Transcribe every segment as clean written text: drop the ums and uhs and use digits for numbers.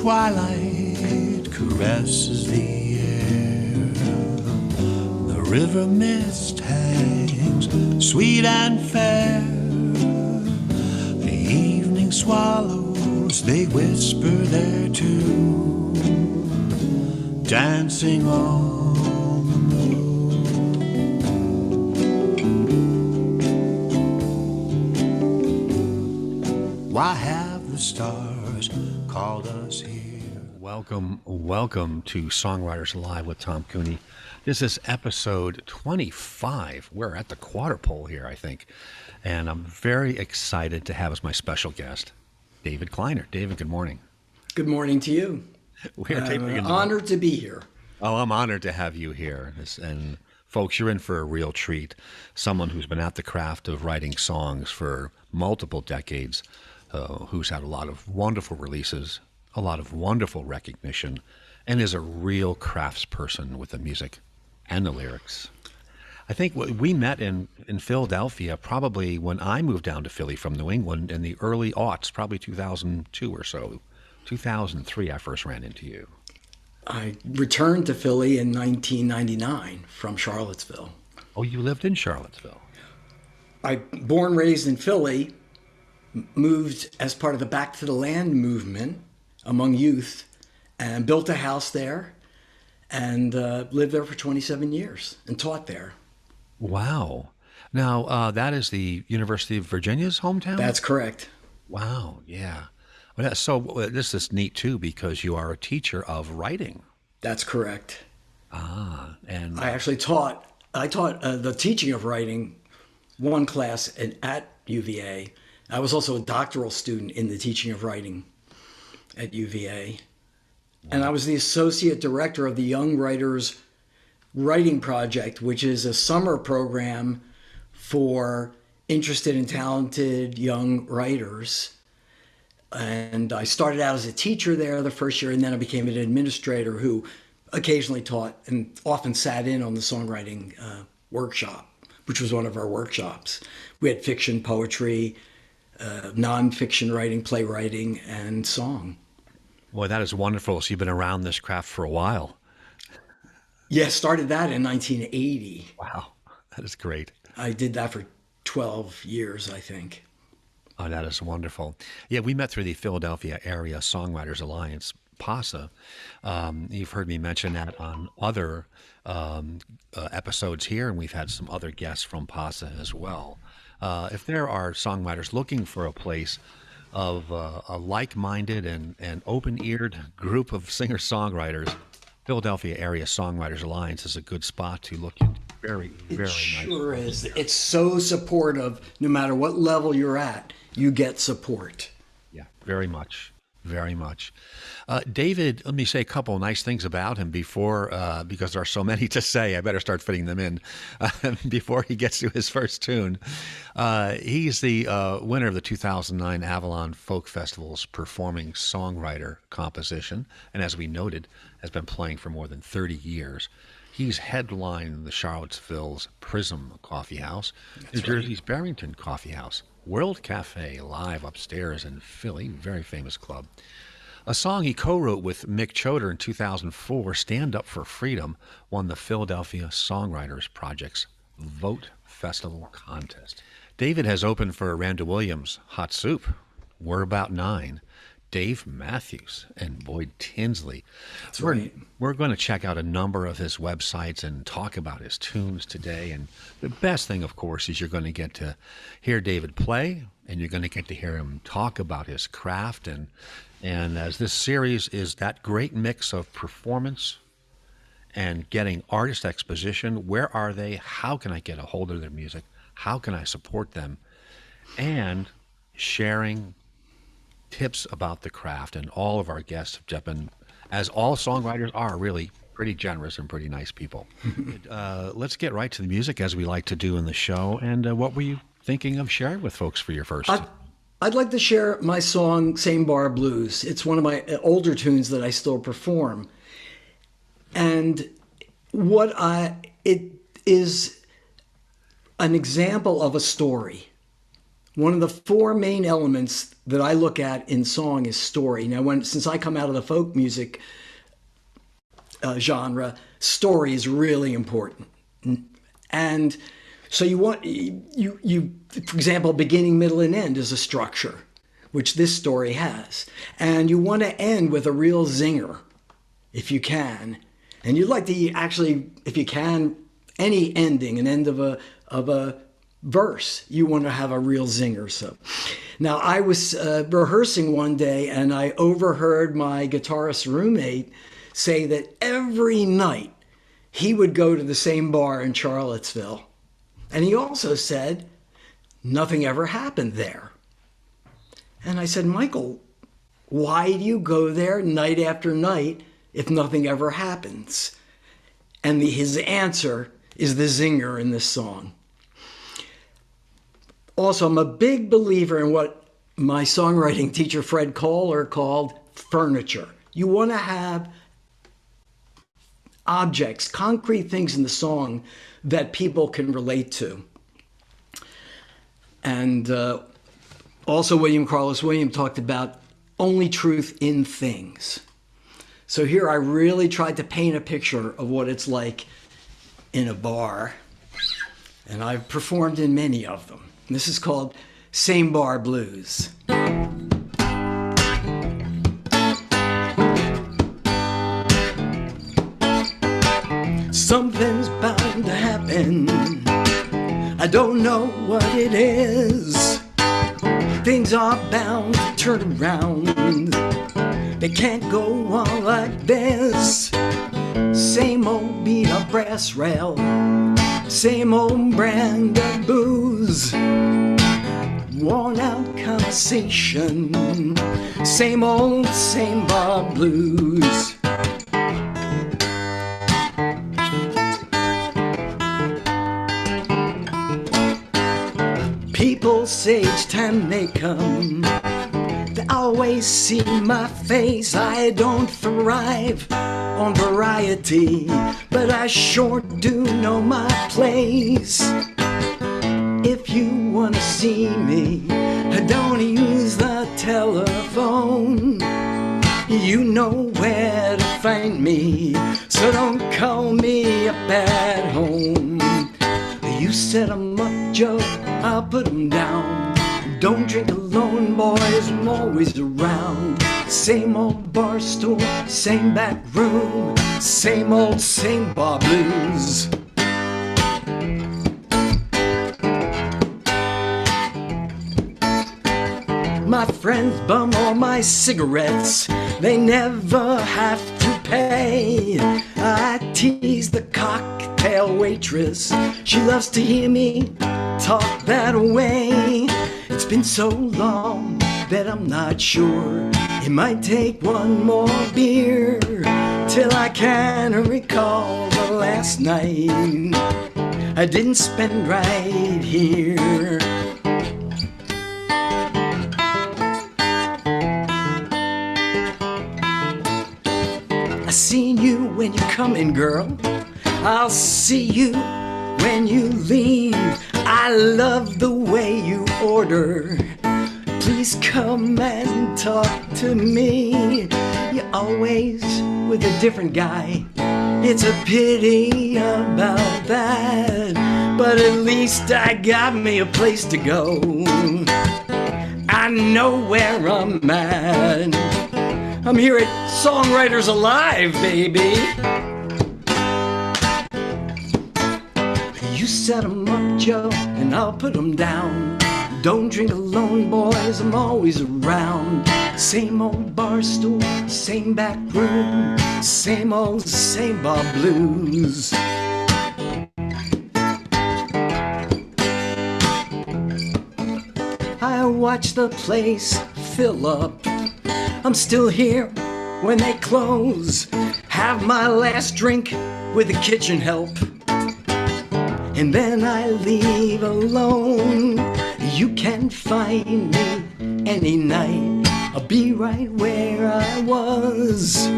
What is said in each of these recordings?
twilight caresses the air. The river mist hangs sweet and fair. The evening swallows, they whisper their tune, dancing on the moon. Why have the stars called us here? Welcome to Songwriters Alive with Tom Cooney. This is episode 25. We're at the quarter pole here, I think. And I'm very excited to have as my special guest, David Kleiner. David, good morning. Good morning to you. I'm honored to be here. Oh, I'm honored to have you here. And folks, you're in for a real treat. Someone who's been at the craft of writing songs for multiple decades, who's had a lot of wonderful releases, a lot of wonderful recognition, and is a real craftsperson with the music and the lyrics. I think we met in Philadelphia probably when I moved down to Philly from New England in the early aughts, probably 2002 or so. 2003 I first ran into you. I returned to Philly in 1999 from Charlottesville. Oh, you lived in Charlottesville. I born, raised in Philly, moved as part of the Back to the Land movement among youth, and built a house there, and lived there for 27 years and taught there. Wow. Now, that is the University of Virginia's hometown? That's correct. Wow, yeah. Well, so this is neat, too, because you are a teacher of writing. That's correct. And I actually taught the teaching of writing one class at UVA. I was also a doctoral student in the teaching of writing at UVA. Wow. And I was the associate director of the Young Writers Writing Project, which is a summer program for interested and talented young writers. And I started out as a teacher there the first year, and then I became an administrator who occasionally taught and often sat in on the songwriting workshop, which was one of our workshops. We had fiction, poetry, nonfiction writing, playwriting, and song. Boy, that is wonderful. So you've been around this craft for a while. Yeah, started that in 1980. Wow, that is great. I did that for 12 years, I think. Oh, that is wonderful. Yeah, we met through the Philadelphia Area Songwriters Alliance, PASA. You've heard me mention that on other episodes here, and we've had some other guests from PASA as well. If there are songwriters looking for a place of a like-minded and open-eared group of singer-songwriters, Philadelphia Area Songwriters Alliance is a good spot to look into. Very, very nice. It sure is. It's so supportive. No matter what level you're at, you get support. Yeah, very much. Very much. David, let me say a couple of nice things about him before, because there are so many to say, I better start fitting them in before he gets to his first tune. He's the winner of the 2009 Avalon Folk Festival's Performing Songwriter composition, and as we noted, has been playing for more than 30 years. He's headlined the Charlottesville's Prism Coffee House, New Jersey's Barrington Coffee House, World Café Live upstairs in Philly, very famous club. A song he co-wrote with Mick Choder in 2004, Stand Up for Freedom, won the Philadelphia Songwriters Project's Vote Festival contest. David has opened for Randa Williams, Hot Soup, We're About Nine, Dave Matthews, and Boyd Tinsley. That's right. We're going to check out a number of his websites and talk about his tunes today. And the best thing, of course, is you're going to get to hear David play, and you're going to get to hear him talk about his craft. And as this series is that great mix of performance and getting artist exposition, where are they? How can I get a hold of their music? How can I support them? And sharing tips about the craft. And all of our guests have been, as all songwriters are, really pretty generous and pretty nice people. Let's get right to the music, as we like to do in the show. And what were you thinking of sharing with folks for your first? I'd like to share my song, Same Bar Blues. It's one of my older tunes that I still perform. And it is an example of a story. one of the four main elements that I look at in song is story. Now, since I come out of the folk music genre, story is really important. And so you for example, beginning, middle, and end is a structure, which this story has. And you want to end with a real zinger, if you can. And you'd like to actually, if you can, any ending, an end of a verse, you want to have a real zinger. So now I was rehearsing one day, and I overheard my guitarist roommate say that every night he would go to the same bar in Charlottesville. And he also said nothing ever happened there. And I said, Michael, why do you go there night after night if nothing ever happens? And his answer is the zinger in this song. Also, I'm a big believer in what my songwriting teacher, Fred Kohler, called furniture. You want to have objects, concrete things in the song that people can relate to. And also William Carlos Williams talked about only truth in things. So here I really tried to paint a picture of what it's like in a bar. And I've performed in many of them. This is called Same Bar Blues. Something's bound to happen. I don't know what it is. Things are bound to turn around. They can't go on like this. Same old beat up brass rail. Same old brand of booze. Worn out conversation. Same old, same bar blues. People say each time they come, they always see my face. I don't thrive on variety, but I sure do know my place. If you wanna see me, don't use the telephone. You know where to find me, so don't call me up at home. You set 'em up, Joe, I'll put 'em down. Don't drink alone, boys, I'm always around. Same old bar stool, same back room, same old, same bar blues. My friends bum all my cigarettes, they never have to pay. I tease the cocktail waitress, she loves to hear me talk that way. It's been so long that I'm not sure. It might take one more beer till I can recall the last night I didn't spend right here. I seen you when you come in, girl. I'll see you when you leave. I love the way you order. Please come and talk to me. You're always with a different guy. It's a pity about that, but at least I got me a place to go. I know where I'm at. I'm here at Songwriters Alive, baby. You set 'em up, Joe, and I'll put 'em down. Don't drink alone, boys, I'm always around. Same old bar stool, same back room, same old, same bar blues. I watch the place fill up. I'm still here when they close. Have my last drink with the kitchen help. And then I leave alone. You can find me any night. I'll be right where I was.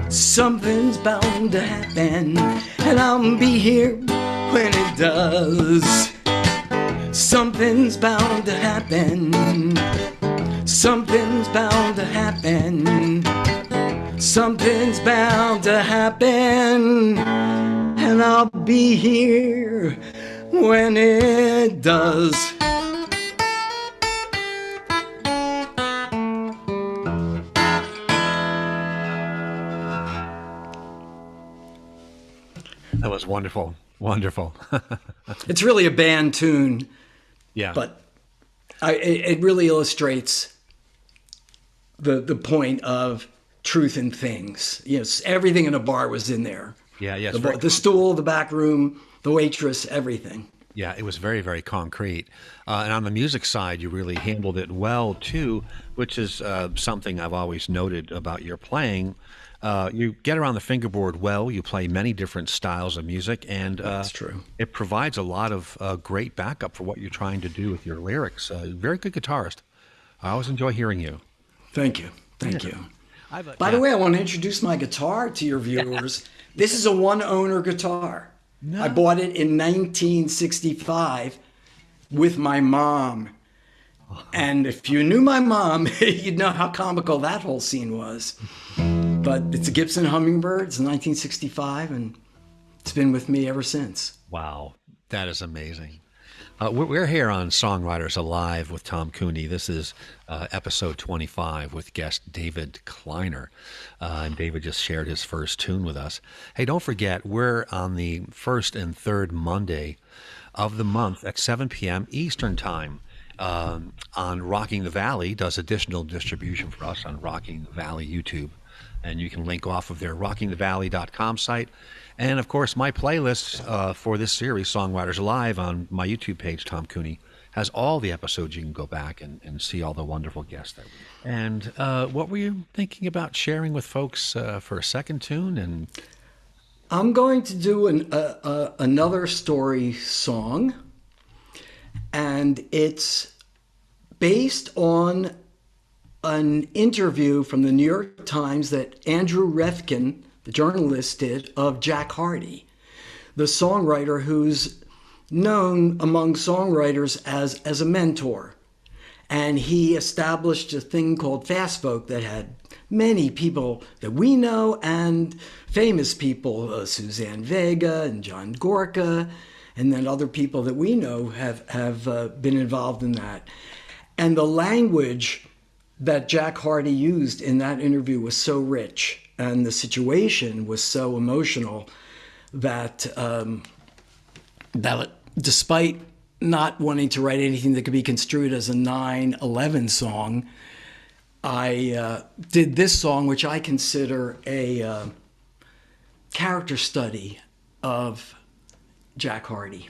Something's bound to happen, and I'll be here when it does. Something's bound to happen. Something's bound to happen. Something's bound to happen. And I'll be here when it does. That was wonderful. Wonderful. It's really a band tune, Yeah. but it really illustrates the point of truth in things. Yes, everything in a bar was in there. Yeah, yes. The stool, the back room, the waitress, everything. Yeah, it was very, very concrete. And on the music side, you really handled it well, too, which is something I've always noted about your playing. You get around the fingerboard well, you play many different styles of music, and That's true. it provides a lot of great backup for what you're trying to do with your lyrics. Very good guitarist. I always enjoy hearing you. Thank you. Thank you. By Yeah. the way, I want to introduce my guitar to your viewers. This is a one-owner guitar. I bought it in 1965 with my mom. And if you knew my mom, you'd know how comical that whole scene was. But it's a Gibson Hummingbird. It's 1965, and it's been with me ever since. Wow, that is amazing. We're here on Songwriters Alive with Tom Cooney. This is episode 25 with guest David Kleiner. And David just shared his first tune with us. Hey, don't forget, we're on the first and third Monday of the month at 7 p.m. Eastern Time on Rocking the Valley. Does additional distribution for us on Rocking the Valley YouTube. And you can link off of their rockingthevalley.com site. And, of course, my playlist for this series, Songwriters Alive, on my YouTube page, Tom Cooney, has all the episodes. You can go back and see all the wonderful guests that we had. And what were you thinking about sharing with folks for a second tune? And I'm going to do another story song, and it's based on an interview from the New York Times that Andrew Refkin, the journalist, did of Jack Hardy, the songwriter who's known among songwriters as a mentor. And he established a thing called Fast Folk that had many people that we know and famous people, Suzanne Vega and John Gorka, and then other people that we know have been involved in that. And the language that Jack Hardy used in that interview was so rich, and the situation was so emotional that that despite not wanting to write anything that could be construed as a 9/11 song, I did this song, which I consider a character study of Jack Hardy.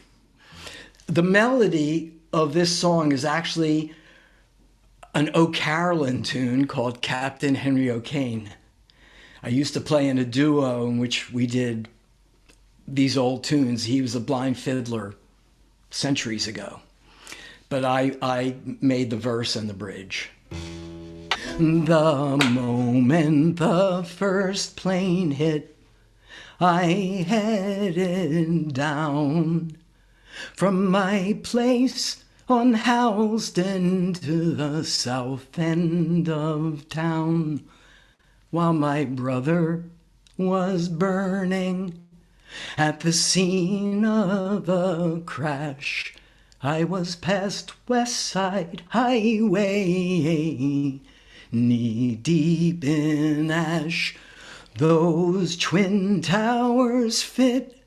The melody of this song is actually an O'Carolan tune called Captain Henry O'Kane. I used to play in a duo in which we did these old tunes. He was a blind fiddler centuries ago, but I made the verse and the bridge. The moment the first plane hit, I headed down from my place on Houston to the south end of town, while my brother was burning at the scene of a crash. I was past West Side Highway, knee deep in ash. Those twin towers fit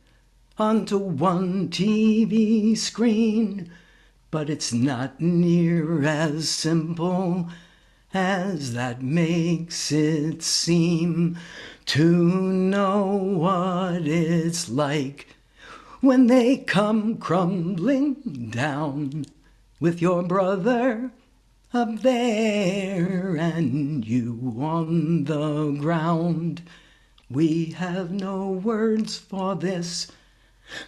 onto one TV screen, but it's not near as simple as that makes it seem, to know what it's like when they come crumbling down with your brother up there and you on the ground. We have no words for this,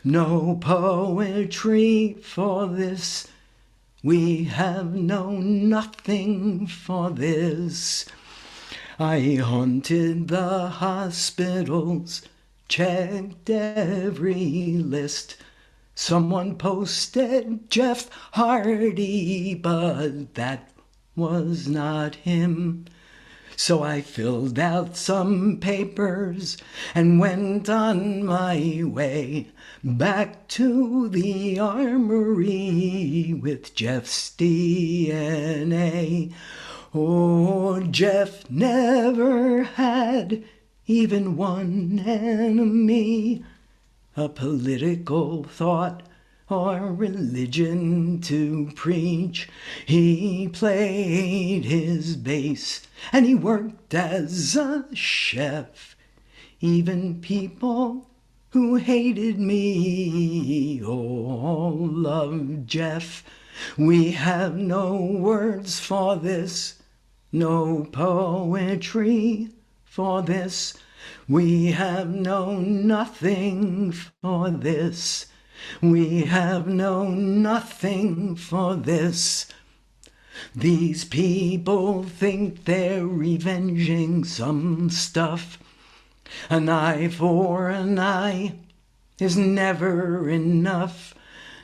no poetry for this. We have no nothing for this. I haunted the hospitals, checked every list, Someone posted Jeff Hardy, but that was not him. So I filled out some papers and went on my way back to the armory with Jeff's DNA. Oh, Jeff never had even one enemy, a political thought or religion to preach. He played his bass and he worked as a chef. Even people who hated me all loved Jeff. We have no words for this, no poetry for this. We have known nothing for this. We have known nothing for this. These people think they're revenging some stuff. An eye for an eye is never enough.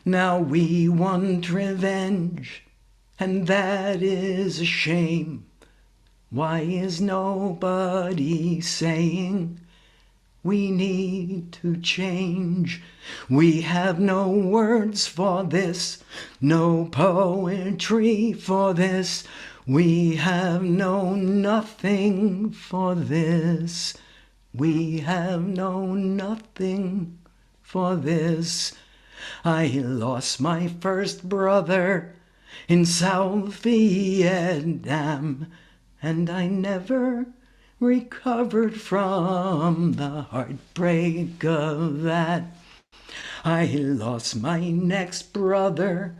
Now we want revenge, and that is a shame. Why is nobody saying we need to change? We have no words for this, no poetry for this. We have known nothing for this. We have known nothing for this. I lost my first brother in South Vietnam, and I never recovered from the heartbreak of that. I lost my next brother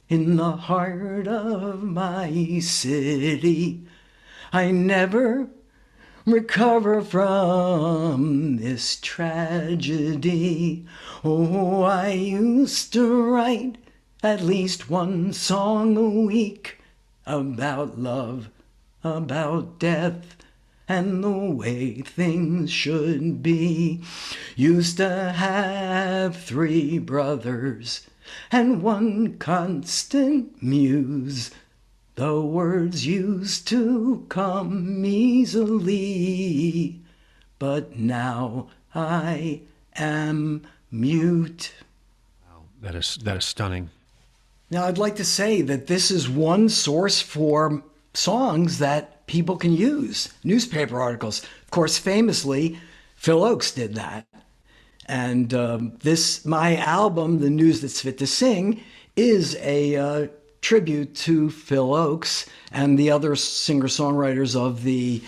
in the heart of my city. I never recover from this tragedy. Oh, I used to write at least one song a week about love, about death, and the way things should be. Used to have 3 brothers and one constant muse. The words used to come easily, but now I am mute. Wow, that is stunning. Now, I'd like to say that this is one source for songs that people can use, newspaper articles. Of course, famously, Phil Oakes did that. And my album, The News That's Fit to Sing, is a tribute to Phil Oakes and the other singer-songwriters of the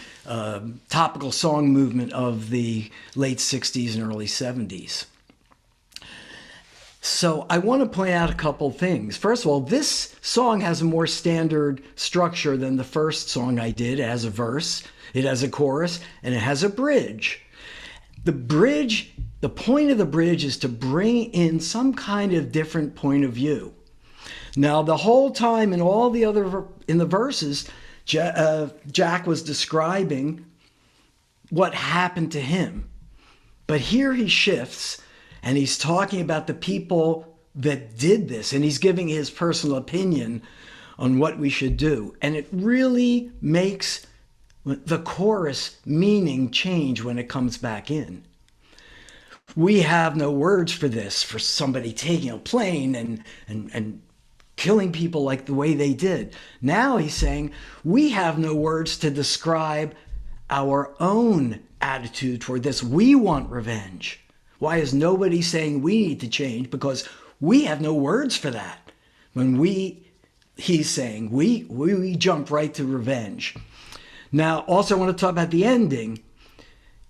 topical song movement of the late 60s and early 70s. So I want to point out a couple things. First of all, this song has a more standard structure than the first song I did. It has a verse, it has a chorus, and it has a bridge. The point of the bridge is to bring in some kind of different point of view. Now, the whole time in all the other in the verses, Jack was describing what happened to him. But here he shifts and he's talking about the people that did this, and he's giving his personal opinion on what we should do. And it really makes the chorus meaning change when it comes back in. We have no words for this, for somebody taking a plane and killing people like the way they did. Now he's saying, we have no words to describe our own attitude toward this. We want revenge. Why is nobody saying we need to change? Because we have no words for that. He's saying we jump right to revenge. Now, also I want to talk about the ending.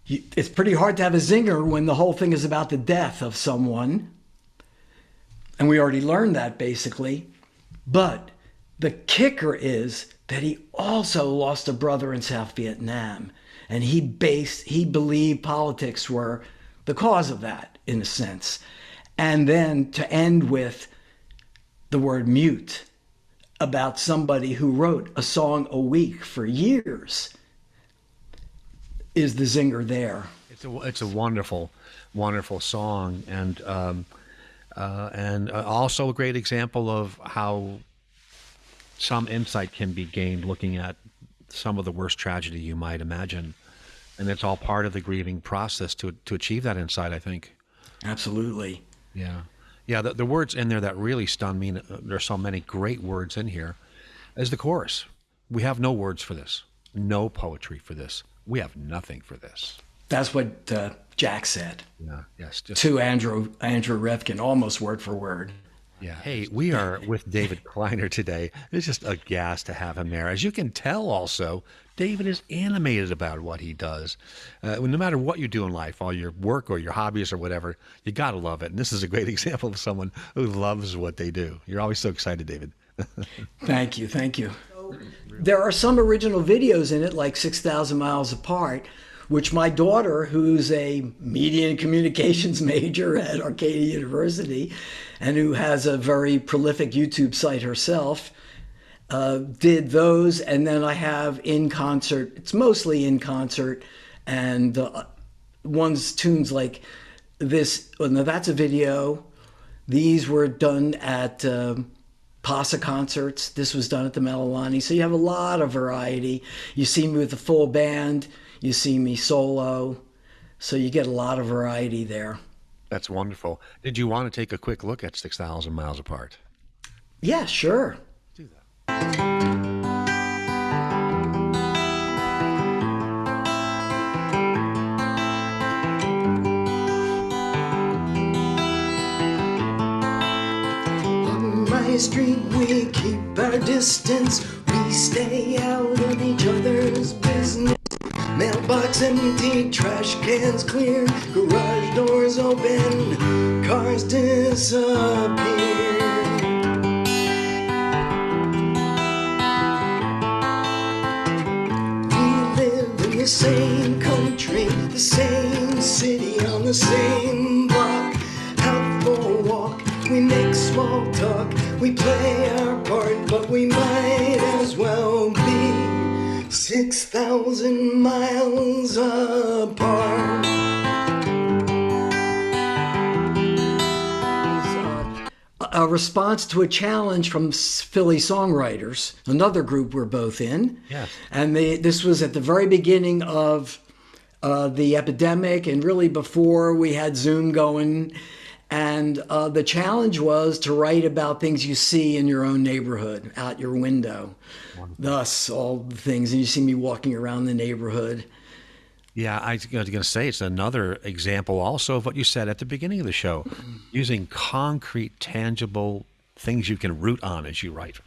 It's pretty hard to have a zinger when the whole thing is about the death of someone. And we already learned that basically. But the kicker is that he also lost a brother in South Vietnam. And he believed politics were the cause of that, in a sense. And then to end with the word mute, about somebody who wrote a song a week for years, is the zinger there. It's a wonderful, wonderful song. And and also a great example of how some insight can be gained looking at some of the worst tragedy you might imagine. And it's all part of the grieving process to achieve that insight, I think. Absolutely. Yeah. Yeah, the words in there that really stun me, there's so many great words in here, is the chorus. We have no words for this, no poetry for this. We have nothing for this. That's what Jack said. Yeah, yes. To Andrew Revkin, almost word for word. Yeah. Hey, we are with David Kleiner today. It's just a gas to have him there. As you can tell also, David is animated about what he does. No matter what you do in life, all your work or your hobbies or whatever, you got to love it. And this is a great example of someone who loves what they do. You're always so excited, David. Thank you. Thank you. There are some original videos in it, like 6,000 Miles Apart, which my daughter, who's a media and communications major at Arcadia University and who has a very prolific YouTube site herself, did those. And then I have in concert, it's mostly in concert, and one's tunes like this. Well, now that's a video. These were done at Pasa concerts. This was done at the Melilani. So you have a lot of variety. You see me with the full band. You see me solo, so you get a lot of variety there. That's wonderful. Did you want to take a quick look at 6,000 Miles Apart? Yeah, sure. Do that. On my street, we keep our distance. We stay out of each other's business. Mailbox empty, trash cans clear, garage doors open, cars disappear. We live in the same country, the same city, on the same block. Out for a walk, we make small talk, we play our part, but we might as well be 6,000 miles apart. A response to a challenge from Philly Songwriters, another group we're both in. Yes. And this was at the very beginning of the epidemic, and really before we had Zoom going. And the challenge was to write about things you see in your own neighborhood, out your window. Wonderful. Thus, all the things. And you see me walking around the neighborhood. Yeah, I was going to say it's another example also of what you said at the beginning of the show, using concrete, tangible things you can root on as you write.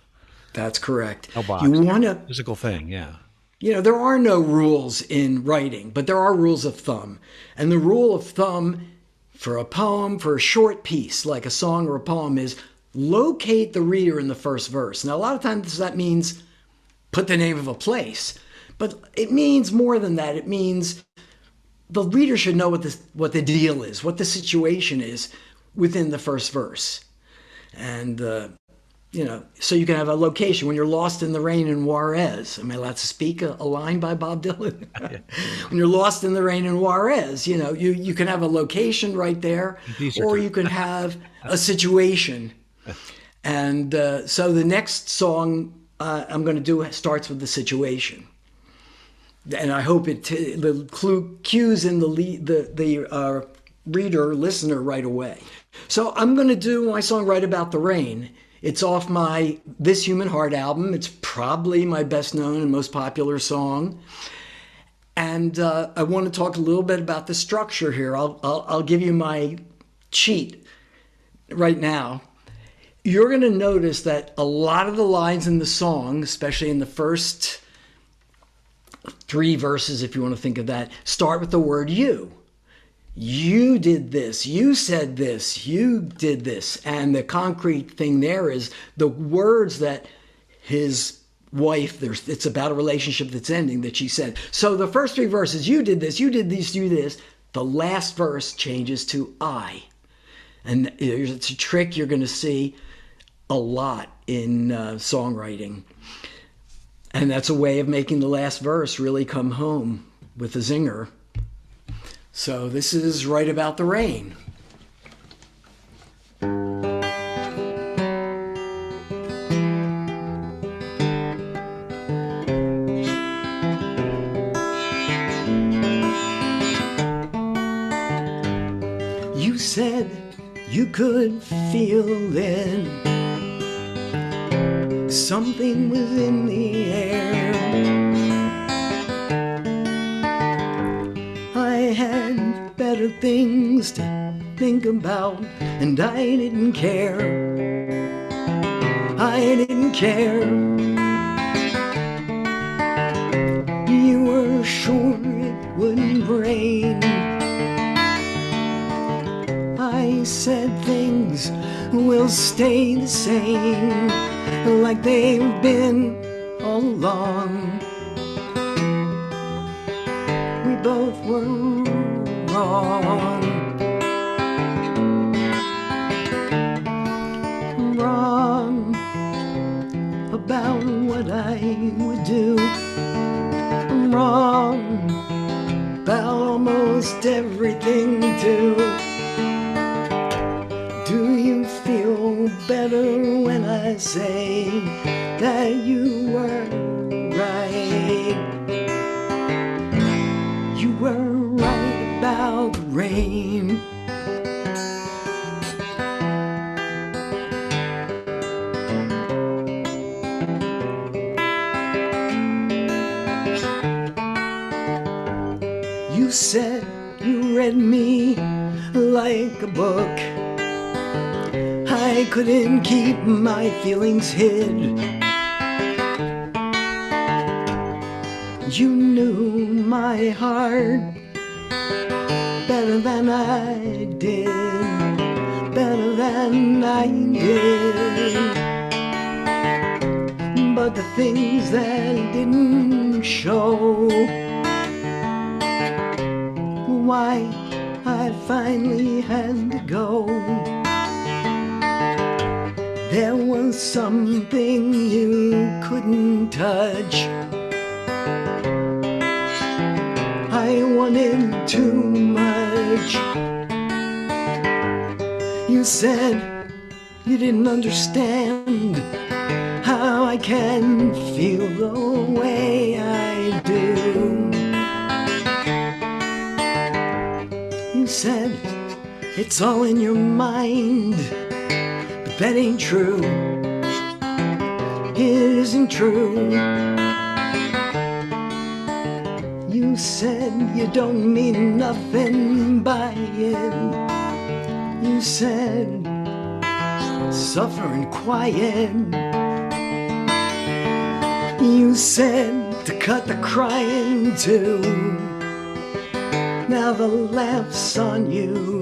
That's correct. No box. You want to physical thing, yeah. You know, there are no rules in writing, but there are rules of thumb. And the rule of thumb for a poem, for a short piece, like a song or a poem, is locate the reader in the first verse. Now, a lot of times that means put the name of a place, but it means more than that. It means the reader should know what the deal is, what the situation is within the first verse. And, you know, so you can have a location. When you're lost in the rain in Juarez, am I allowed to speak a line by Bob Dylan? When you're lost in the rain in Juarez, you know, you can have a location right there, or you can have a situation. And so the next song I'm going to do starts with the situation. And I hope the clue cues in the reader, listener right away. So I'm going to do my song Write About the Rain. It's off my This Human Heart album. It's probably my best known and most popular song. And I want to talk a little bit about the structure here. I'll give you my cheat right now. You're going to notice that a lot of the lines in the song, especially in the first 3 verses, if you want to think of that, start with the word you. You did this, you said this, you did this. And the concrete thing there is the words that his wife, it's about a relationship that's ending, that she said. So the first 3 verses, you did this, you did this, you did this. The last verse changes to I. And it's a trick you're going to see a lot in songwriting. And that's a way of making the last verse really come home with a zinger. So this is Write About the Rain. could feel it. Something was in the air. I had better things to think about, and I didn't care. I didn't care. You were sure it wouldn't rain. I said things will stay the same, like they've been all along. We both were wrong. Wrong about what I would do. Wrong about almost everything too. Do you feel better when I say that you were right? You were right about the rain. You said you read me like a book. I couldn't keep my feelings hid. You knew my heart better than I did, better than I did. But the things that didn't show, why I finally had to go. There was something you couldn't touch. I wanted too much. You said you didn't understand how I can feel the way I do. You said it's all in your mind. That ain't true. It isn't true. You said you don't mean nothing by it. You said suffer and quiet. You said to cut the crying too. Now the laugh's on you.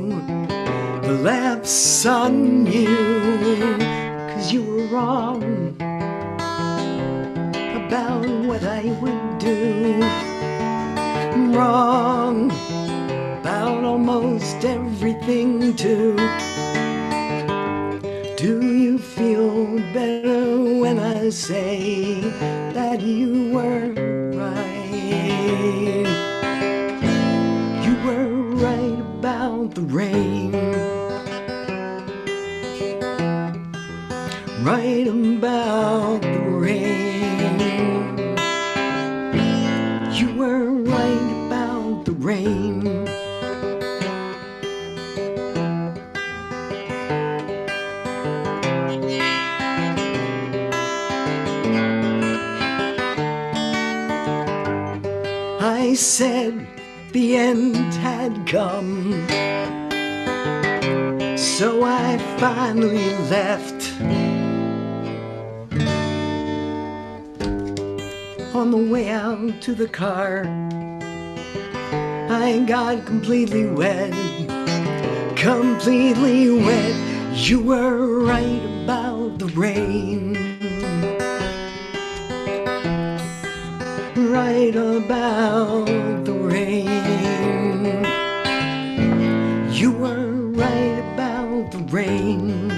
The laugh's on you, 'cause you were wrong about what I would do. Wrong about almost everything too. Do you feel better when I say that you were right? You were right about the rain. Right about the rain. You were right about the rain. I said the end had come, so I finally left. On the way out to the car, I got completely wet, completely wet. You were right about the rain, right about the rain. You were right about the rain,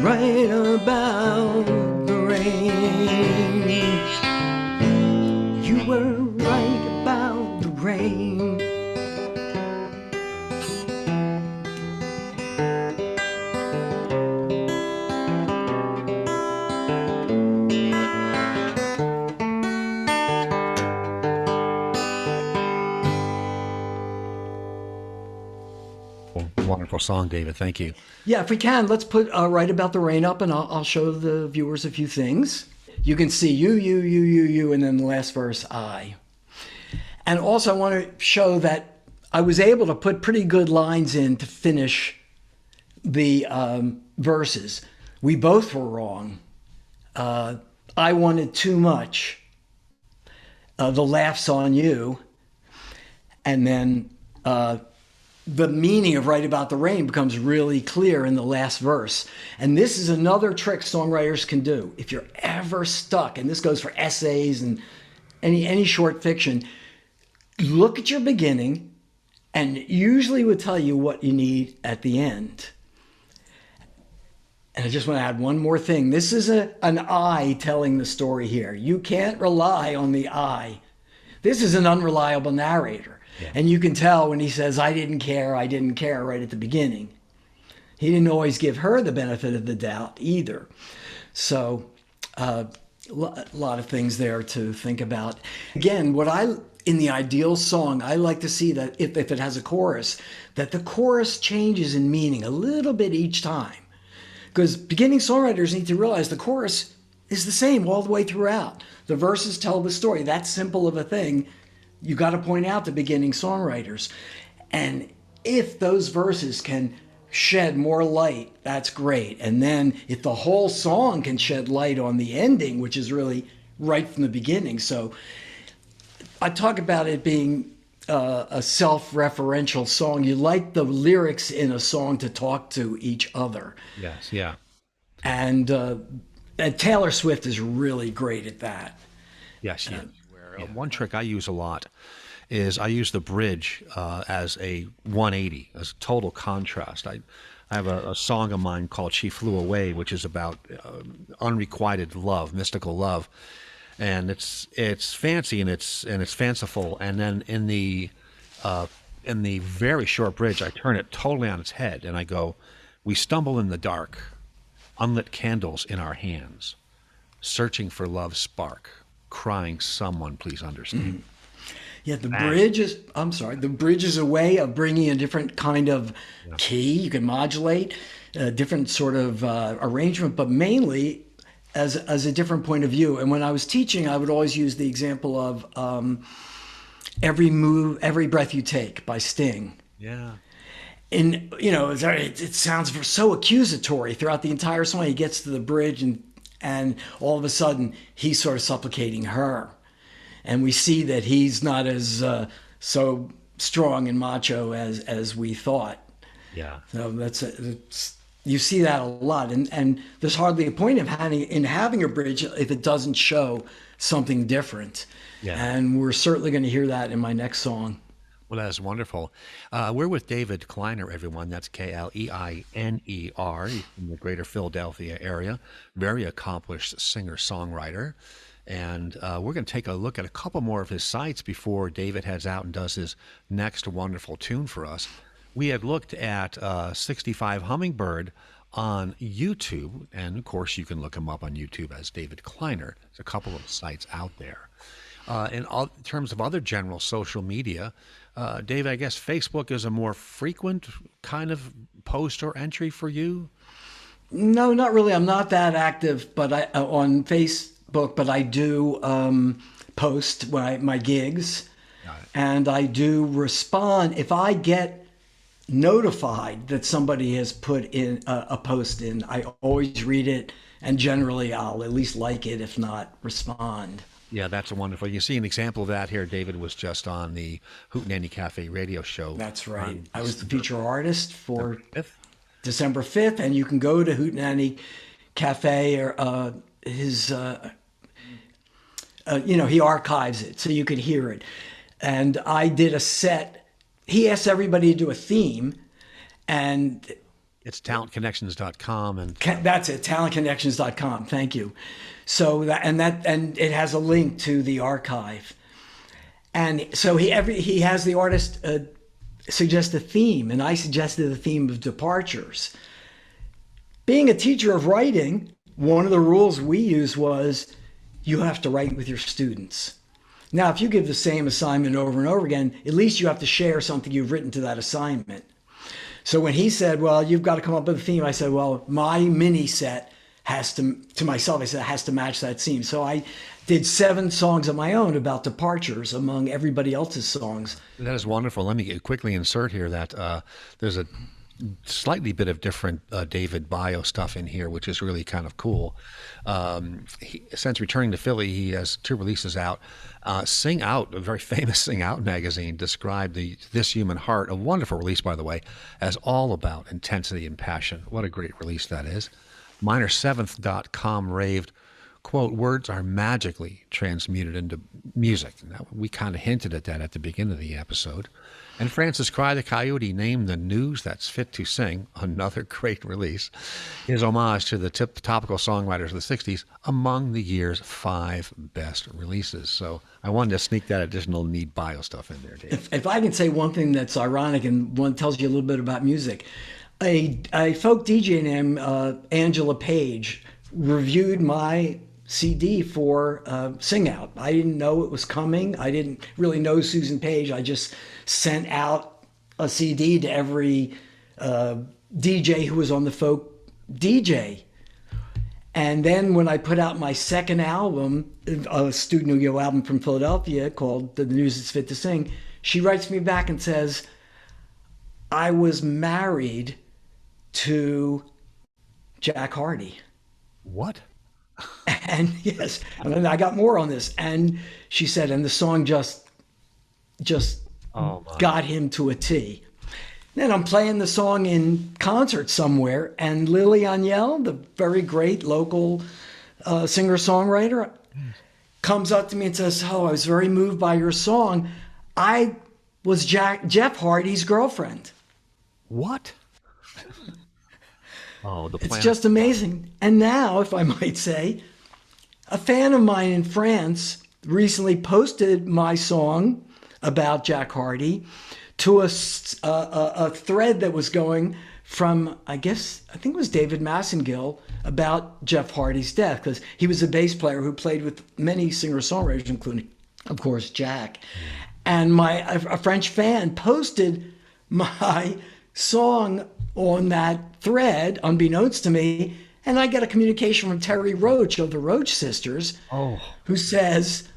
right about the rain. You were right about the rain. wonderful song, David. Thank you. Yeah, if we can, let's put Right About the Rain up, and I'll show the viewers a few things. You can see you, and then the last verse, I. And also I want to show that I was able to put pretty good lines in to finish the verses. We both were wrong. I wanted too much. The laugh's on you. And then the meaning of Right About the Rain becomes really clear in the last verse. And this is another trick songwriters can do. If you're ever stuck, and this goes for essays and any short fiction, look at your beginning, and usually would tell you what you need at the end. And I just want to add one more thing. This is an I telling the story here. You can't rely on the I. This is an unreliable narrator. Yeah. And you can tell when he says, I didn't care right at the beginning. He didn't always give her the benefit of the doubt either. So a lot of things there to think about. Again, in the ideal song, I like to see that if it has a chorus, that the chorus changes in meaning a little bit each time. Because beginning songwriters need to realize the chorus is the same all the way throughout. The verses tell the story. That simple of a thing. You got to point out to beginning songwriters. And if those verses can shed more light, that's great. And then if the whole song can shed light on the ending, which is really right from the beginning. So I talk about it being a self-referential song. You like the lyrics in a song to talk to each other. Yes, yeah. And Taylor Swift is really great at that. Yes, yeah. One trick I use a lot is I use the bridge as a 180, as a total contrast. I have a song of mine called She Flew Away, which is about unrequited love, mystical love. And it's fancy and it's fanciful. And then in the very short bridge, I turn it totally on its head and I go, we stumble in the dark, unlit candles in our hands, searching for love's spark, crying, someone please understand. Yeah, the bridge is a way of bringing a different kind of key. You can modulate a different sort of arrangement, but mainly as a different point of view. And when I was teaching, I would always use the example of Every Move, Every Breath You Take by Sting. Yeah. And, it sounds so accusatory throughout the entire song. He gets to the bridge and all of a sudden he's sort of supplicating her. And we see that he's not as so strong and macho as we thought. Yeah. So you see that a lot. And there's hardly a point of having a bridge if it doesn't show something different. Yeah. And we're certainly going to hear that in my next song. Well, that's wonderful. We're with David Kleiner, everyone. That's Kleiner in the greater Philadelphia area. Very accomplished singer-songwriter. And we're going to take a look at a couple more of his sites before David heads out and does his next wonderful tune for us. We had looked at 65 Hummingbird on YouTube. And, of course, you can look him up on YouTube as David Kleiner. There's a couple of sites out there. In terms of other general social media, Dave, I guess Facebook is a more frequent kind of post or entry for you? No, not really. I'm not that active but on Facebook, but I do post my gigs. And I do respond. If I get notified that somebody has put in a post in, I always read it, and generally I'll at least like it, if not respond. Yeah, that's wonderful. You see an example of that here. David was just on the Hootenanny Café radio show. That's right. I was the feature artist for December 5th, and you can go to Hootenanny Café or his, he archives it so you can hear it. And I did a set. He asked everybody to do a theme, and it's talentconnections.com, and that's it, talentconnections.com. Thank you. So and it has a link to the archive. And so he has the artist suggest a theme, and I suggested the theme of departures. Being a teacher of writing, one of the rules we used was you have to write with your students. Now, if you give the same assignment over and over again, at least you have to share something you've written to that assignment. So when he said, well, you've got to come up with a theme, I said, well, my mini set has to myself, I said, it has to match that theme. So I did 7 songs of my own about departures among everybody else's songs. That is wonderful. Let me quickly insert here that there's a slightly bit of different David bio stuff in here, which is really kind of cool. Since returning to Philly, he has 2 releases out. Sing Out, a very famous Sing Out magazine, described This Human Heart, a wonderful release, by the way, as all about intensity and passion. What a great release that is. Minor7th.com raved, quote, words are magically transmuted into music. Now, we kind of hinted at that at the beginning of the episode. And Francis Cry the Coyote named The News That's Fit to Sing, another great release, his homage to the topical songwriters of the 60s, among the year's 5 best releases. So I wanted to sneak that additional neat bio stuff in there, Dave. If I can say one thing that's ironic and one tells you a little bit about music, a folk DJ named Angela Page reviewed my CD for Sing Out. I didn't know it was coming. I didn't really know Susan Page. I just sent out a CD to every DJ who was on the folk DJ. And then when I put out my second album, a studio album from Philadelphia called The News That's Fit to Sing, she writes me back and says, I was married to Jack Hardy. What? And yes, and then I got more on this. And she said, and the song just got him to a T. Then I'm playing the song in concert somewhere, and Lily Aniel, the very great local singer-songwriter, comes up to me and says, oh, I was very moved by your song. I was Jeff Hardy's girlfriend. What? Oh, the plan. It's just amazing. And now, if I might say, a fan of mine in France recently posted my song about Jack Hardy to a thread that was going from, I think it was David Massengill, about Jeff Hardy's death, because he was a bass player who played with many singer-songwriters, including, of course, Jack. And a French fan posted my song on that thread, unbeknownst to me, and I get a communication from Terry Roach of the Roach Sisters, who says,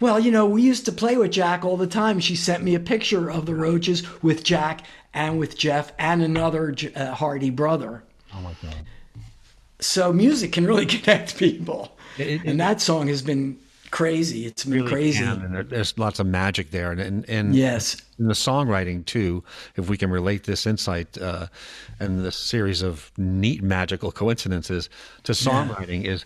well, we used to play with Jack all the time. She sent me a picture of the Roaches with Jack and with Jeff and another Hardy brother. Oh, my God. So music can really connect people. And that song has been crazy. It's been really crazy. And there's lots of magic there. And yes. In the songwriting, too, if we can relate this insight and this series of neat magical coincidences to songwriting is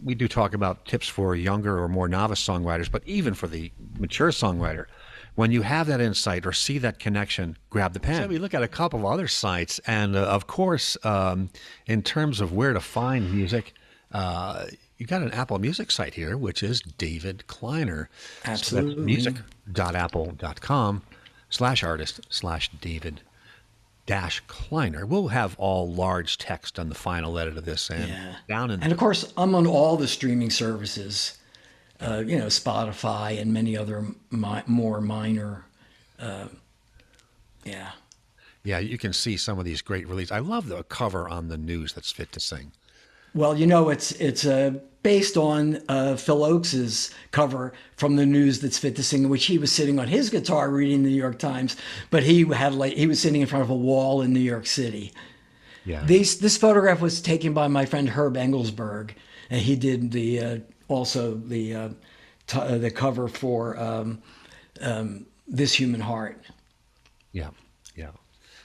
we do talk about tips for younger or more novice songwriters, but even for the mature songwriter, when you have that insight or see that connection, grab the pen. So we look at a couple of other sites, and of course, in terms of where to find music, you got an Apple Music site here, which is David Kleiner. Absolutely. So that's music.apple.com/artist/David-Kleiner. We'll have all large text on the final edit of this, and and of course, I'm on all the streaming services, Spotify and many other more minor. Yeah, you can see some of these great releases. I love the cover on The News That's Fit to Sing. Well, it's based on Phil Oakes's cover from The News That's Fit to Sing, in which he was sitting on his guitar reading the New York Times, but he was sitting in front of a wall in New York City. Yeah. This photograph was taken by my friend Herb Engelsberg, and he did the cover for This Human Heart. Yeah.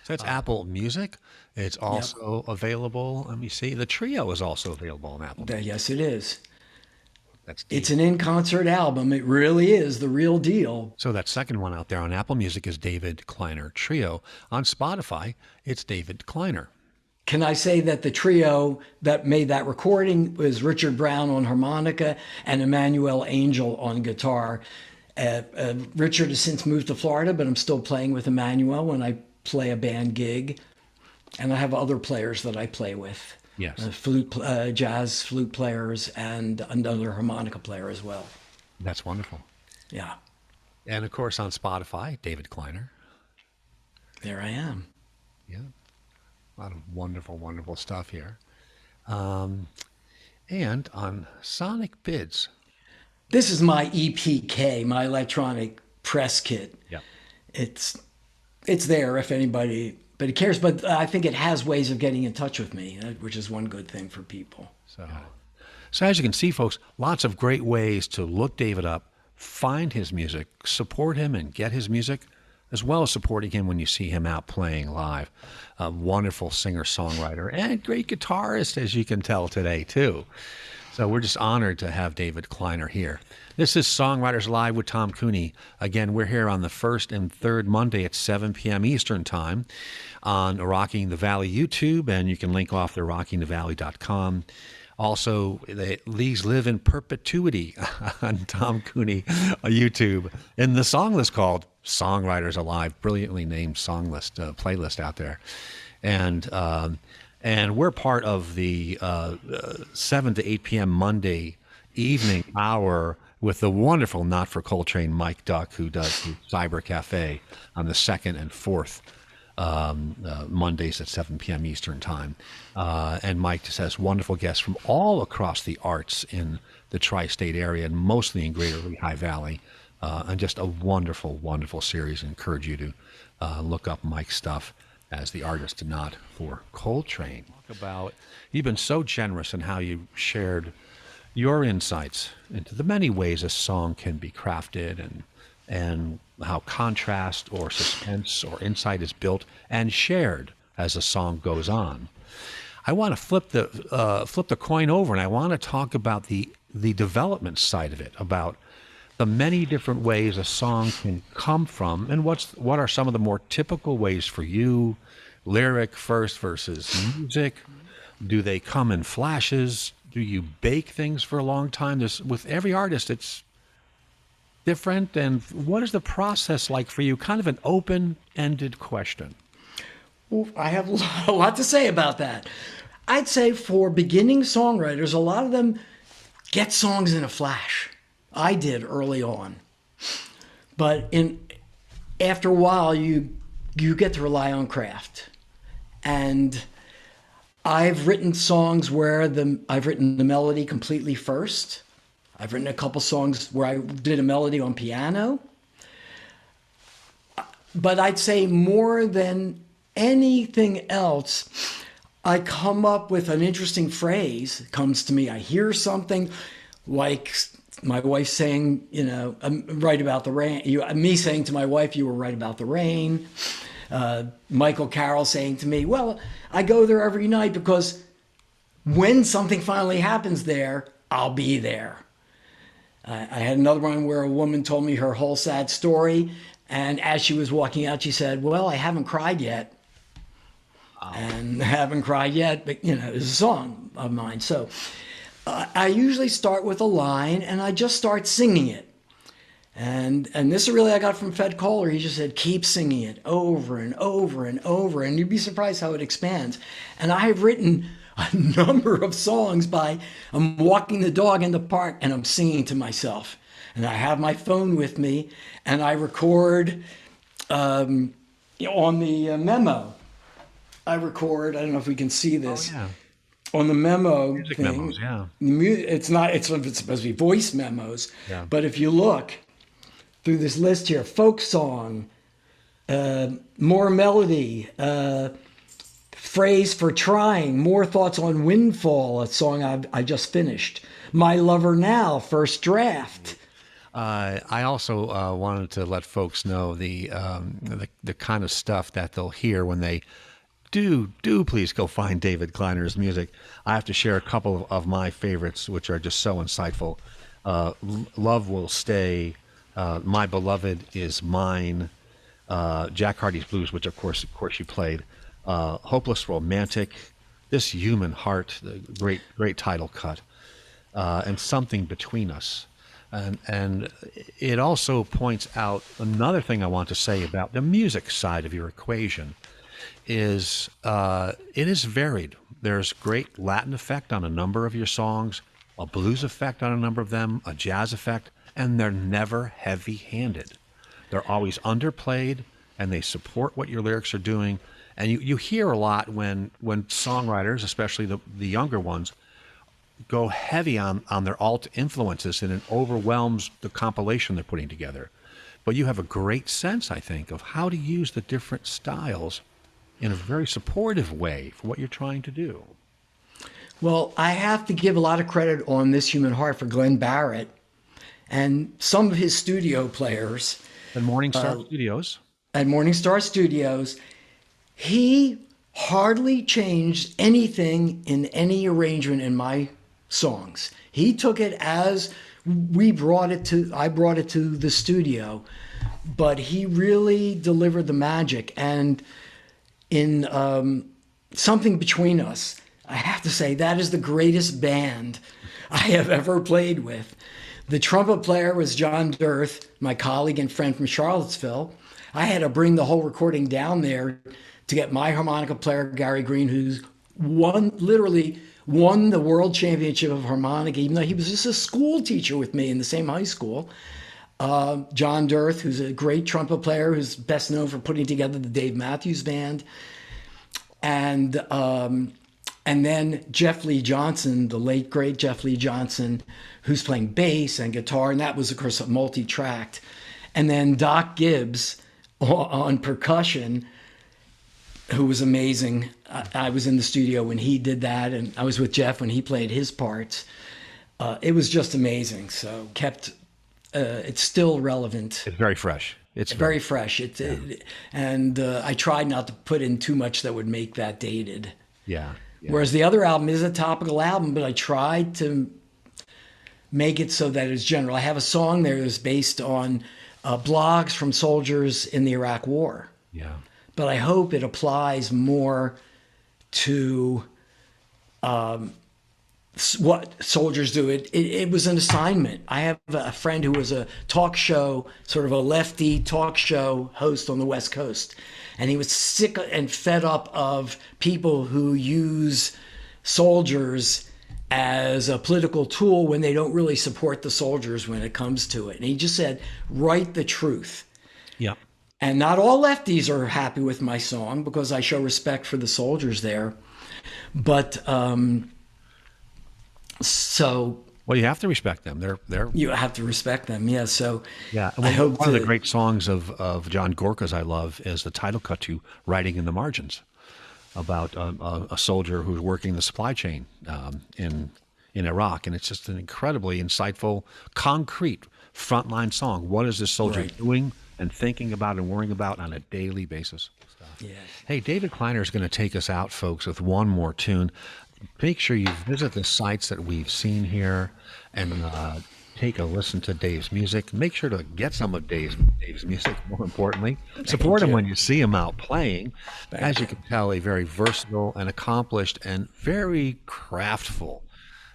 So it's Apple Music. It's also available. Let me see. The Trio is also available on Apple Music. Yes, it is. That's deep. It's an in-concert album. It really is the real deal. So that second one out there on Apple Music is David Kleiner Trio. On Spotify, it's David Kleiner. Can I say that the trio that made that recording was Richard Brown on harmonica and Emmanuel Angel on guitar. Richard has since moved to Florida, but I'm still playing with Emmanuel when I play a band gig. And I have other players that I play with. Yes. Jazz flute players and another harmonica player as well. That's wonderful. Yeah. And of course on Spotify, David Kleiner. There I am. Yeah. A lot of wonderful, wonderful stuff here. Um, and on Sonic Bids. This is my EPK, my electronic press kit. Yeah. It's it's there if anybody cares, but I think it has ways of getting in touch with me, which is one good thing for people. So as you can see, folks, lots of great ways to look David up, find his music, support him and get his music, as well as supporting him when you see him out playing live. A wonderful singer-songwriter and great guitarist, as you can tell today, too. So we're just honored to have David Kleiner here. This is Songwriters Alive with Tom Cooney. Again, we're here on the first and third Monday at 7 p.m. Eastern Time on Rocking the Valley YouTube, and you can link off to rockingthevalley.com. Also, these live in perpetuity on Tom Cooney YouTube in the song list called Songwriters Alive, brilliantly named song list playlist out there. And we're part of the 7 to 8 p.m. Monday evening hour with the wonderful Not for Coltrane Mike Duck, who does the Cyber Café on the second and fourth Mondays at 7 p.m. Eastern Time. And Mike just has wonderful guests from all across the arts in the tri-state area and mostly in Greater Lehigh Valley. And just a wonderful, wonderful series. I encourage you to look up Mike's stuff as the artist Not for Coltrane. Talk about, you've been so generous in how you shared your insights into the many ways a song can be crafted and how contrast or suspense or insight is built and shared as a song goes on. I want to flip the coin over, and I want to talk about the development side of it, about the many different ways a song can come from, and what are some of the more typical ways for you, lyric first versus music? Do they come in flashes? Do you bake things for a long time? With every artist, it's different. And what is the process like for you? Kind of an open-ended question. Well, I have a lot to say about that. I'd say for beginning songwriters, a lot of them get songs in a flash. I did early on. But after a while, you get to rely on craft. And I've written songs where I've written the melody completely first. I've written a couple songs where I did a melody on piano. But I'd say more than anything else, I come up with an interesting phrase. It comes to me. I hear something like my wife saying, I'm right about the rain. Me saying to my wife, you were right about the rain. Michael Carroll saying to me, well, I go there every night because when something finally happens there, I'll be there. I had another one where a woman told me her whole sad story, and as she was walking out, she said, well, I haven't cried yet. And I haven't cried yet, but, it's a song of mine. So I usually start with a line, and I just start singing it. And this is really I got from Fed Kohler. He just said, keep singing it over and over and over, and you'd be surprised how it expands. And I have written a number of songs I'm walking the dog in the park and I'm singing to myself. And I have my phone with me and I record on the memo. I don't know if we can see this. Oh, yeah. On the memo Music thing, memos, yeah. It's supposed to be voice memos. Yeah. But if you look through this list here, folk song, more melody, phrase for trying, more thoughts on windfall, a song I just finished, my lover now, first draft. I also wanted to let folks know the kind of stuff that they'll hear when they do please go find David Kleiner's music. I have to share a couple of my favorites, which are just so insightful. Love Will Stay, My Beloved Is Mine, Jack Hardy's Blues, which of course you played, Hopeless Romantic, This Human Heart, the great title cut, and Something Between Us. And it also points out another thing I want to say about the music side of your equation is it is varied. There's great Latin effect on a number of your songs, a blues effect on a number of them, a jazz effect, and they're never heavy-handed. They're always underplayed, and they support what your lyrics are doing, And you hear a lot when songwriters, especially the younger ones, go heavy on their alt influences, and it overwhelms the compilation they're putting together. But you have a great sense, I think, of how to use the different styles in a very supportive way for what you're trying to do. Well, I have to give a lot of credit on This Human Heart for Glenn Barrett and some of his studio players. And Morningstar Studios. At Morningstar Studios. He hardly changed anything in any arrangement in my songs. He took it as I brought it to the studio, but he really delivered the magic. And in Something Between Us, I have to say that is the greatest band I have ever played with. The trumpet player was John Dirth, my colleague and friend from Charlottesville. I had to bring the whole recording down there to get my harmonica player, Gary Green, who's literally won the world championship of harmonica, even though he was just a school teacher with me in the same high school. John Dirth, who's a great trumpet player, who's best known for putting together the Dave Matthews Band. And then Jeff Lee Johnson, the late, great Jeff Lee Johnson, who's playing bass and guitar. And that was, of course, a multi-tracked. And then Doc Gibbs on percussion, who was amazing. I was in the studio when he did that, and I was with Jeff when he played his parts. It was just amazing. So it's still relevant. It's very fresh. It's very fresh. I tried not to put in too much that would make that dated. Yeah. Whereas the other album is a topical album, but I tried to make it so that it's general. I have a song there that's based on blogs from soldiers in the Iraq War. Yeah. But I hope it applies more to what soldiers do. It was an assignment. I have a friend who was a talk show, sort of a lefty talk show host on the West Coast. And he was sick and fed up of people who use soldiers as a political tool when they don't really support the soldiers when it comes to it. And he just said, write the truth. Yeah. And not all lefties are happy with my song because I show respect for the soldiers there. But well, you have to respect them. They're you have to respect them. Yeah. So yeah. I hope one of the great songs of John Gorka's I love is the title cut to "Writing in the Margins," about a soldier who's working the supply chain in Iraq, and it's just an incredibly insightful, concrete frontline song. What is this soldier doing and thinking about and worrying about on a daily basis? Yeah. Hey, David Kleiner is going to take us out, folks, with one more tune. Make sure you visit the sites that we've seen here and take a listen to Dave's music. Make sure to get some of Dave's music, more importantly. Support him when you see him out playing. As you can tell, a very versatile and accomplished and very craftful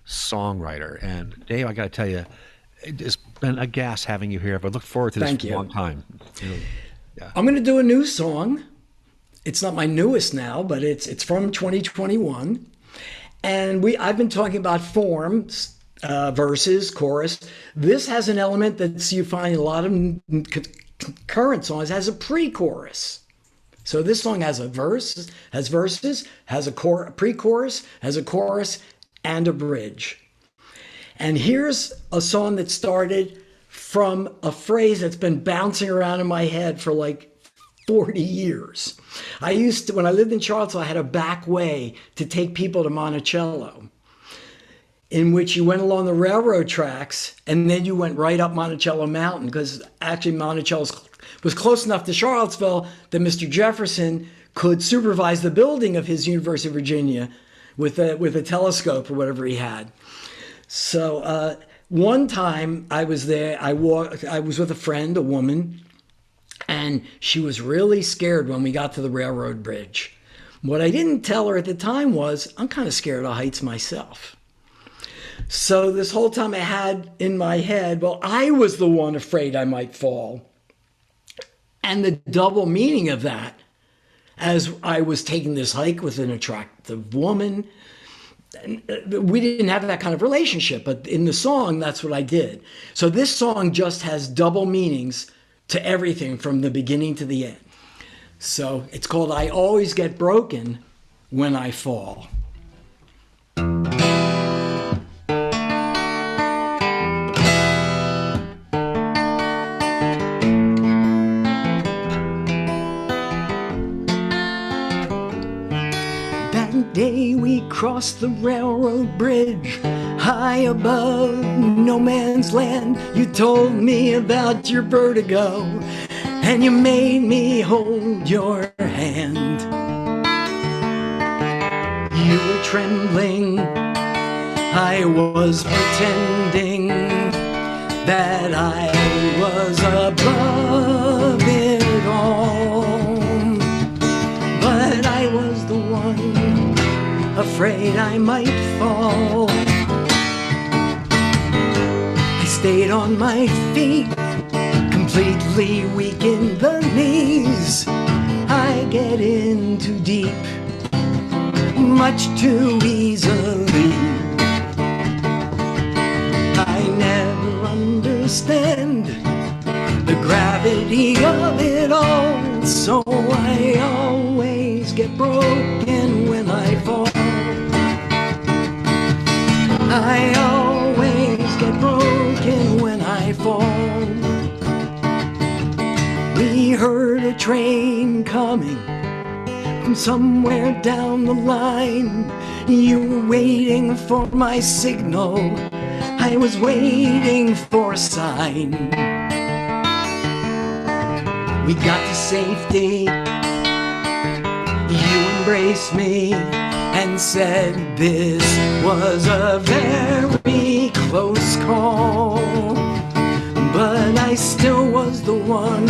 songwriter. And Dave, I got to tell you, it's been a gas having you here. I've looked forward to this for a long time. Yeah. I'm going to do a new song. It's not my newest now, but it's from 2021. And I've been talking about forms, verses, chorus. This has an element that you find in a lot of current songs, has a pre-chorus. So this song has verses, has a pre-chorus, has a chorus, and a bridge. And here's a song that started from a phrase that's been bouncing around in my head for like 40 years. When I lived in Charlottesville, I had a back way to take people to Monticello, in which you went along the railroad tracks and then you went right up Monticello Mountain, because actually Monticello was close enough to Charlottesville that Mr. Jefferson could supervise the building of his University of Virginia with a telescope or whatever he had. So one time I was there, I was with a friend, a woman, and she was really scared when we got to the railroad bridge. What I didn't tell her at the time was, I'm kind of scared of heights myself. So this whole time I had in my head, well, I was the one afraid I might fall. And the double meaning of that, as I was taking this hike with an attractive woman, we didn't have that kind of relationship, but in the song, that's what I did. So this song just has double meanings to everything from the beginning to the end. So it's called I Always Get Broken When I Fall. That day we crossed the railroad bridge high above no man's land. You told me about your vertigo and you made me hold your hand. You were trembling, I was pretending that I was above it all. But I was the one afraid I might fall. I stayed on my feet, completely weak in the knees. I get in too deep, much too easily. I never understand the gravity of it all, so I always get broken when I fall. I always get broken when I fall. We heard a train coming from somewhere down the line. You were waiting for my signal, I was waiting for a sign. We got to safety, you embraced me and said this was a very close call. But I still was the one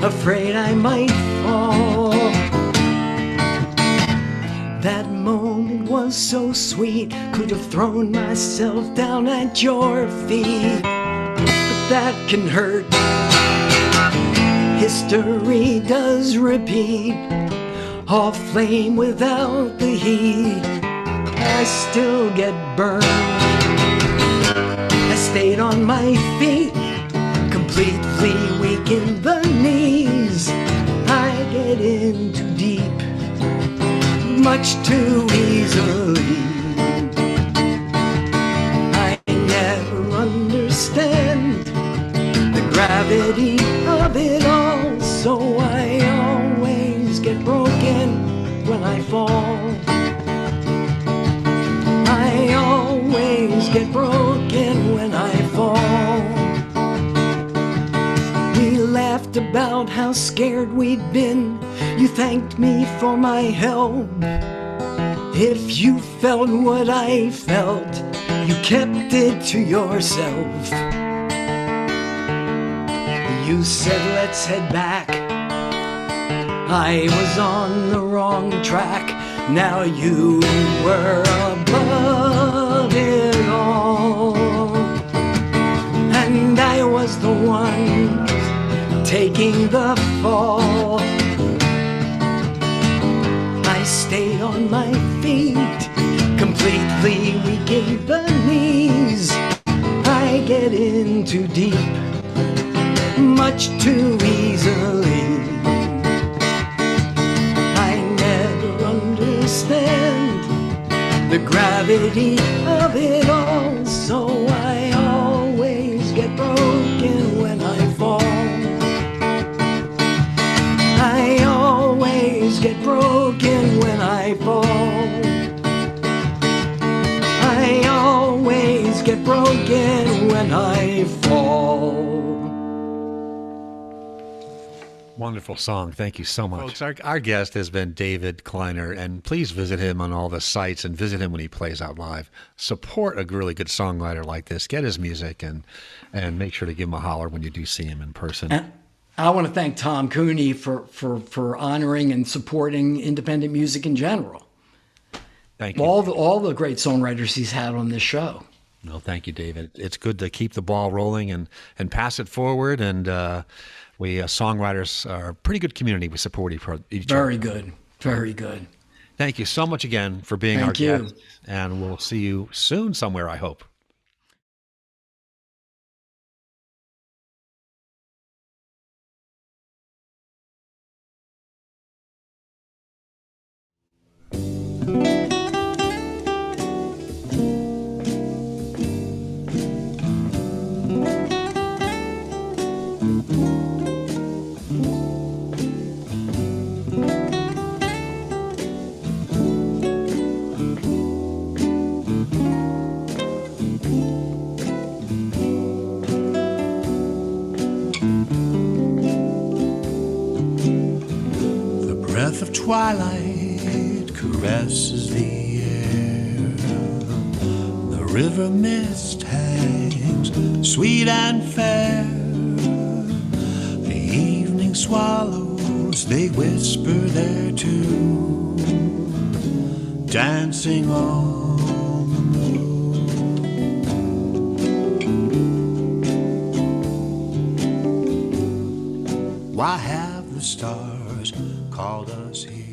afraid I might fall. That moment was so sweet, could have thrown myself down at your feet. But that can hurt, history does repeat. All flame without the heat, I still get burned. I stayed on my feet, completely weak in the knees. I get in too deep, much too easily. I never understand the gravity of it all, so I always get broken when I fall. I always get broken when I fall. We laughed about how scared we'd been. You thanked me for my help. If you felt what I felt, you kept it to yourself. You said, let's head back. I was on the wrong track. Now you were above it all. And I was the one taking the fall. I stayed on my feet, completely weak in the knees. I get in too deep, much too easily. I never understand the gravity of it all, so I always get broken when I fall. I always get broken when I fall. I always get broken when I fall. Wonderful song. Thank you so much. Folks, our guest has been David Kleiner, and please visit him on all the sites and visit him when he plays out live. Support a really good songwriter like this. Get his music and make sure to give him a holler when you do see him in person. And I want to thank Tom Cooney for honoring and supporting independent music in general. Thank you. All the great songwriters he's had on this show. No, thank you, David. It's good to keep the ball rolling and pass it forward. And we songwriters are a pretty good community. We support each other. Very good. Very good. Thank you so much again for being our guest. And we'll see you soon somewhere, I hope. breath of twilight caresses the air. The river mist hangs sweet and fair. The evening swallows, they whisper their tune, dancing on the moon. Why have the stars called us here?